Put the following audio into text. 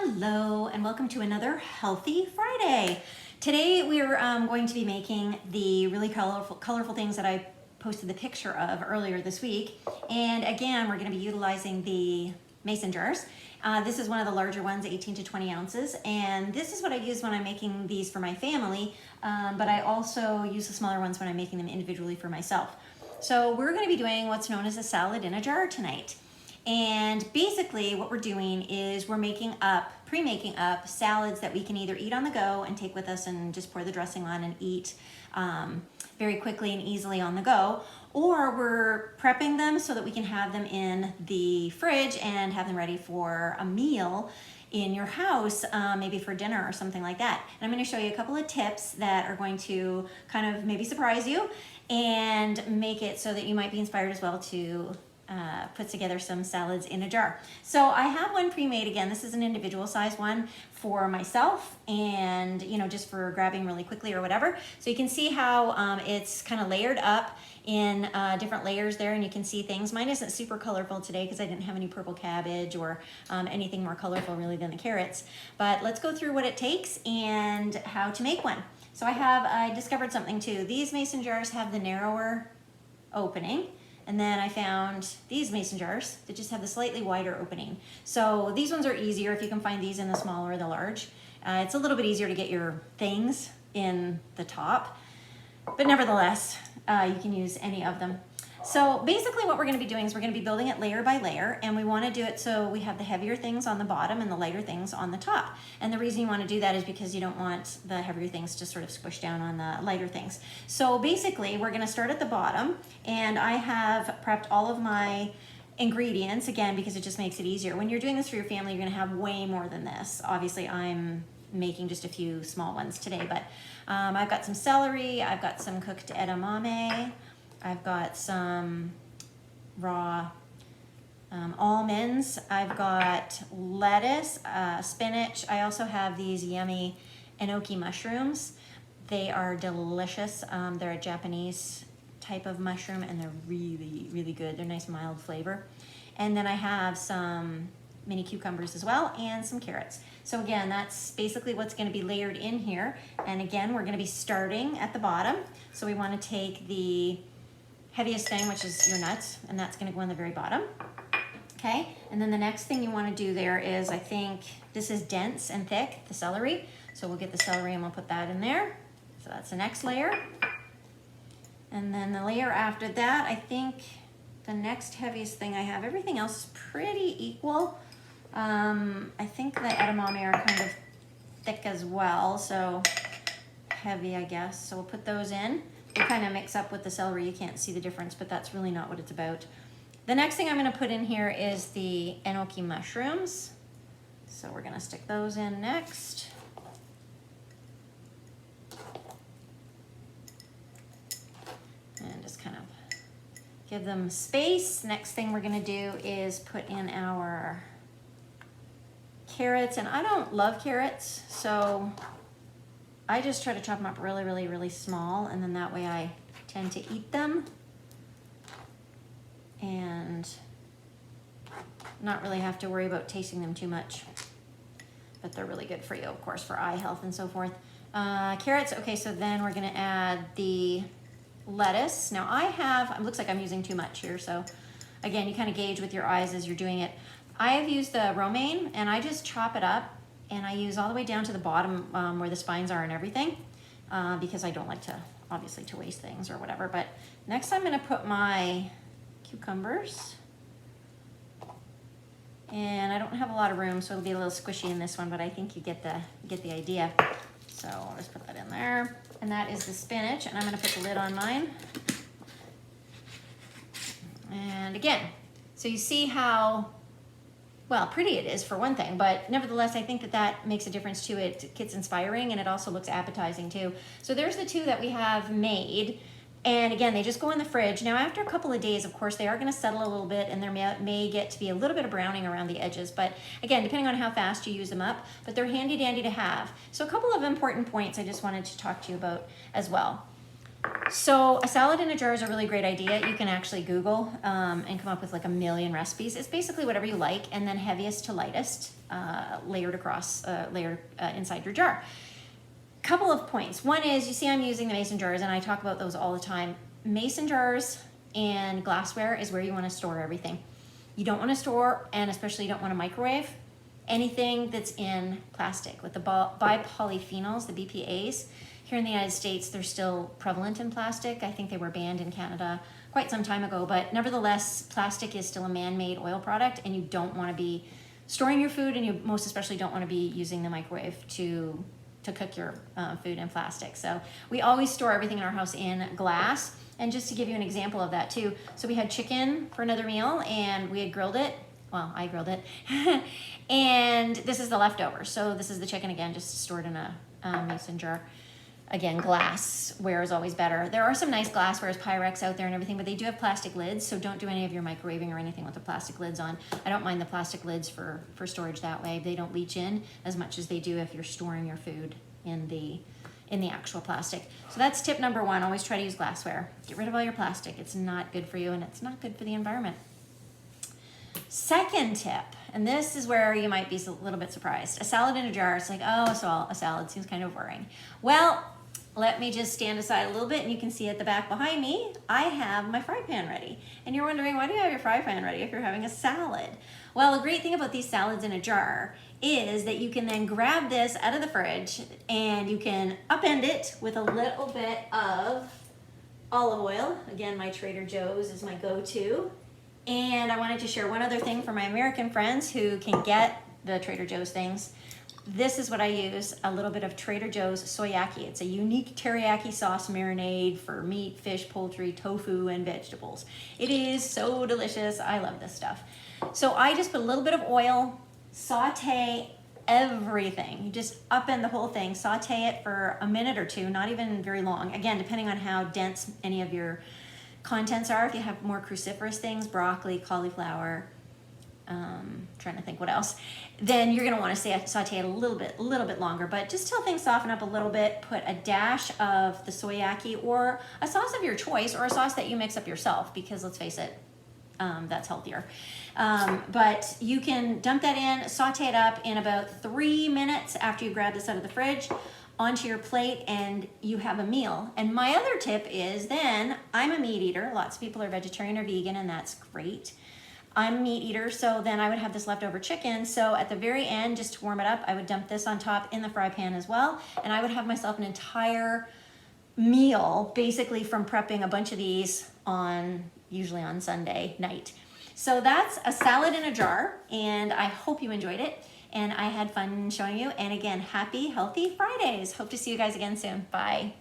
Hello and welcome to another Healthy Friday. Today we're going to be making the really colorful things that I posted the picture of earlier this week. And again, we're going to be utilizing the mason jars. This is one of the larger ones, 18 to 20 ounces. And this is what I use when I'm making these for my family, but I also use the smaller ones when I'm making them individually for myself. So we're going to be doing what's known as a salad in a jar tonight. And basically what we're doing is we're pre-making up salads that we can either eat on the go and take with us and just pour the dressing on and eat very quickly and easily on the go, or we're prepping them so that we can have them in the fridge and have them ready for a meal in your house, maybe for dinner or something like that. And I'm going to show you a couple of tips that are going to kind of maybe surprise you and make it so that you might be inspired as well to put together some salads in a jar. So I have one pre-made. Again, this is an individual size one for myself and just for grabbing really quickly or whatever. So you can see how it's kind of layered up in different layers there, and you can see things. Mine isn't super colorful today because I didn't have any purple cabbage or anything more colorful really than the carrots. But let's go through what it takes and how to make one. So I discovered something too. These mason jars have the narrower opening. And then I found these mason jars that just have the slightly wider opening. So these ones are easier if you can find these in the small or the large. It's a little bit easier to get your things in the top, but nevertheless, you can use any of them. So basically what we're going to be doing is we're going to be building it layer by layer, and we want to do it so we have the heavier things on the bottom and the lighter things on the top. And the reason you want to do that is because you don't want the heavier things to sort of squish down on the lighter things. So basically we're going to start at the bottom, and I have prepped all of my ingredients, again, because it just makes it easier. When you're doing this for your family, you're going to have way more than this. Obviously, I'm making just a few small ones today, but I've got some celery, I've got some cooked edamame, I've got some raw almonds, I've got lettuce, spinach. I also have these yummy enoki mushrooms. They are delicious. They're a Japanese type of mushroom, and they're really, really good. They're nice mild flavor. And then I have some mini cucumbers as well, and some carrots. So again, that's basically what's going to be layered in here. And again, we're going to be starting at the bottom. So we want to take the heaviest thing, which is your nuts, and that's going to go on the very bottom. Okay, and then the next thing you want to do there is, I think this is dense and thick, the celery. So we'll get the celery and we'll put that in there. So that's the next layer. And then the layer after that, I think the next heaviest thing I have, everything else is pretty equal. I think the edamame are kind of thick as well, so heavy, I guess. So we'll put those in. They kind of mix up with the celery. You can't see the difference, but that's really not what it's about. The next thing I'm going to put in here is the enoki mushrooms. So we're going to stick those in next. And just kind of give them space. Next thing we're going to do is put in our carrots, and I don't love carrots, so I just try to chop them up really, really, really small, and then that way I tend to eat them and not really have to worry about tasting them too much. But they're really good for you, of course, for eye health and so forth. Carrots, okay, so then we're gonna add the lettuce. Now it looks like I'm using too much here, so again, you kind of gauge with your eyes as you're doing it. I have used the romaine, and I just chop it up, and I use all the way down to the bottom where the spines are and everything, because I don't like to, obviously, to waste things or whatever. But next I'm going to put my cucumbers, and I don't have a lot of room, so it'll be a little squishy in this one, but I think you get the idea. So I'll just put that in there, and that is the spinach, and I'm going to put the lid on mine. And again, so you see how pretty it is for one thing, but nevertheless, I think that makes a difference too. It gets inspiring, and it also looks appetizing too. So there's the two that we have made. And again, they just go in the fridge. Now, after a couple of days, of course, they are going to settle a little bit, and there may get to be a little bit of browning around the edges. But again, depending on how fast you use them up, but they're handy dandy to have. So a couple of important points I just wanted to talk to you about as well. So a salad in a jar is a really great idea. You can actually Google and come up with like a million recipes. It's basically whatever you like, and then heaviest to lightest, layered across, inside your jar. Couple of points. One is, you see I'm using the mason jars, and I talk about those all the time. Mason jars and glassware is where you want to store everything. You don't want to store, and especially you don't want to microwave, anything that's in plastic. With the bipolyphenols, the BPAs, here in the United States, they're still prevalent in plastic. I think they were banned in Canada quite some time ago, but nevertheless, plastic is still a man-made oil product, and you don't want to be storing your food, and you most especially don't want to be using the microwave to cook your food in plastic. So we always store everything in our house in glass. And just to give you an example of that too, so we had chicken for another meal, and we had grilled it. Well, I grilled it. And this is the leftover. So this is the chicken again, just stored in a mason jar. Again, glassware is always better. There are some nice glasswares, Pyrex out there and everything, but they do have plastic lids, so don't do any of your microwaving or anything with the plastic lids on. I don't mind the plastic lids for storage that way. They don't leach in as much as they do if you're storing your food in the actual plastic. So that's tip number one. Always try to use glassware. Get rid of all your plastic. It's not good for you, and it's not good for the environment. Second tip, and this is where you might be a little bit surprised. A salad in a jar. It's like, oh, so a salad seems kind of boring. Well, let me just stand aside a little bit, and you can see at the back behind me, I have my fry pan ready. And you're wondering, why do you have your fry pan ready if you're having a salad? Well, the great thing about these salads in a jar is that you can then grab this out of the fridge, and you can upend it with a little bit of olive oil. Again, my Trader Joe's is my go-to. And I wanted to share one other thing for my American friends who can get the Trader Joe's things. This is what I use, a little bit of Trader Joe's Soyaki. It's a unique teriyaki sauce marinade for meat, fish, poultry, tofu, and vegetables. It is so delicious. I love this stuff. So I just put a little bit of oil, saute everything. You just upend the whole thing, saute it for a minute or two, not even very long. Again, depending on how dense any of your contents are. If you have more cruciferous things, broccoli, cauliflower, trying to think what else, then you're going to want to saute it a little bit longer, but just till things soften up a little bit, put a dash of the soyaki or a sauce of your choice, or a sauce that you mix up yourself, because let's face it, that's healthier. But you can dump that in, saute it up in about 3 minutes after you grab this out of the fridge, onto your plate, and you have a meal. And my other tip is, then, I'm a meat eater. Lots of people are vegetarian or vegan, and that's great. I'm a meat eater, so then I would have this leftover chicken. So at the very end, just to warm it up, I would dump this on top in the fry pan as well, and I would have myself an entire meal, basically from prepping a bunch of these usually on Sunday night. So that's a salad in a jar, and I hope you enjoyed it, and I had fun showing you. And again, happy Healthy Fridays. Hope to see you guys again soon. Bye.